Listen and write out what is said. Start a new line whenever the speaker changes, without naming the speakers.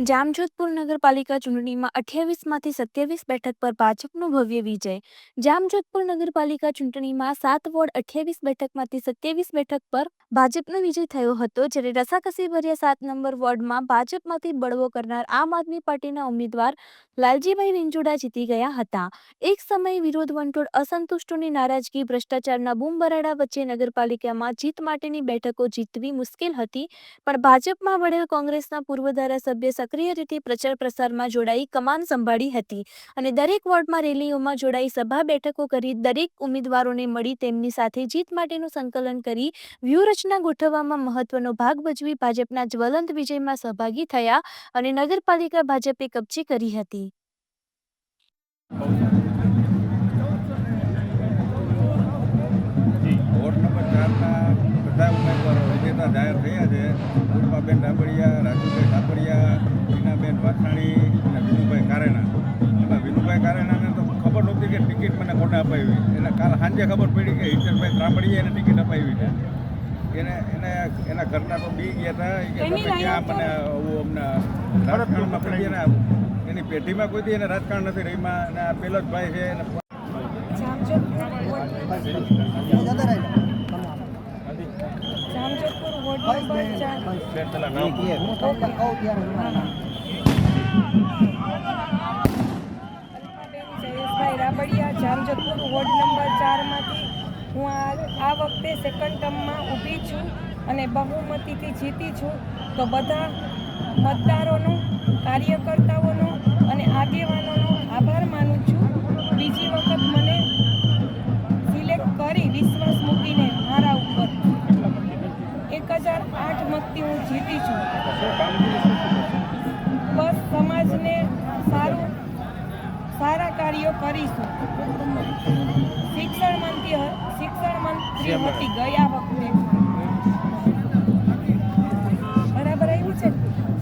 જામજોધપુર નગરપાલિકા ચૂંટણીમાં 28માંથી 27 બેઠક પર ભાજપનો ભવ્ય વિજય। જામજોધપુર નગરપાલિકા ચૂંટણીમાં 7 વોર્ડ 28 બેઠકમાંથી 27 બેઠક પર ભાજપનો વિજય થયો હતો, જ્યારે રસાકસીભર્યા 7 નંબર વોર્ડમાં ભાજપમાંથી બળવો કરનાર આમ આદમી પાર્ટીના ઉમેદવાર લાલજીભાઈ વિંજોડા જીતી ગયા હતા। એક સમયે વિરોધ વંટોળ, અસંતુષ્ટોની નારાજગી, ભ્રષ્ટાચારના બૂમબરાડા વચ્ચે નગરપાલિકામાં જીત માટેની બેઠકો જીતવી મુશ્કેલ હતી, પણ ભાજપમાં વળેલ કોંગ્રેસના પૂર્વ ધારાસભ્ય સક્રિય રીતે પ્રચાર પ્રસારમાં જોડાઈ કમાન સંભાળી હતી અને દરેક વોર્ડમાં રેલીઓમાં જોડાઈ સભા બેઠકો કરી દરેક ઉમેદવારોને મળી તેમની સાથે જીત માટેનું સંકલન કરી વ્યૂહરચના ગોઠવવામાં મહત્વનો ભાગ ભજવી ભાજપના જ્વલંત વિજયમાં સહભાગી થયા અને નગરપાલિકા ભાજપે કબજે કરી હતી।
વોર્ડ નંબર 4ના બધા ઉમેદવારો વિજેતા જાહેર થયા છે। રૂપાબેન ડાબડિયા, રાજુભાઈ ડાબડિયા, મીનાબેન વાછાણી અને વિનુભાઈ કારેણા। એમાં વિનુભાઈ કારેણાને તો ખબર નહોતી કે ટિકિટ મને કોને અપાવી, એટલે કાલ સાંજે ખબર પડી કે હિતેશભાઈ ત્રાંબડીએ એને ટિકિટ અપાવી છે। એના ઘરના તો બી ગયા હતા કે તમે ક્યાં મને અમને રાજકારણમાં પડી, ને એની પેઢીમાં કોઈથી એને રાજકારણ નથી રહીમાં, અને આ પેલો જ ભાઈ છે એને
જામજોધપુર વોર્ડ નંબર 4માંથી હું આ વખતે સેકન્ડ ટર્મમાં ઊભી છું અને બહુમતીથી જીતી છું, તો બધા મતદારોનો, કાર્યકર્તાઓનો અને આગેવાનોનો આભાર માનું છું। બીજી વખત મને સિલેક્ટ કરી વિશ્વાસ મૂકીને મારા ઉપર 1008 મતથી હું જીતી છું। બસ સમાજને સારા કાર્યો કરીશું। શિક્ષણ મંત્રી હતી ગયા વખતે,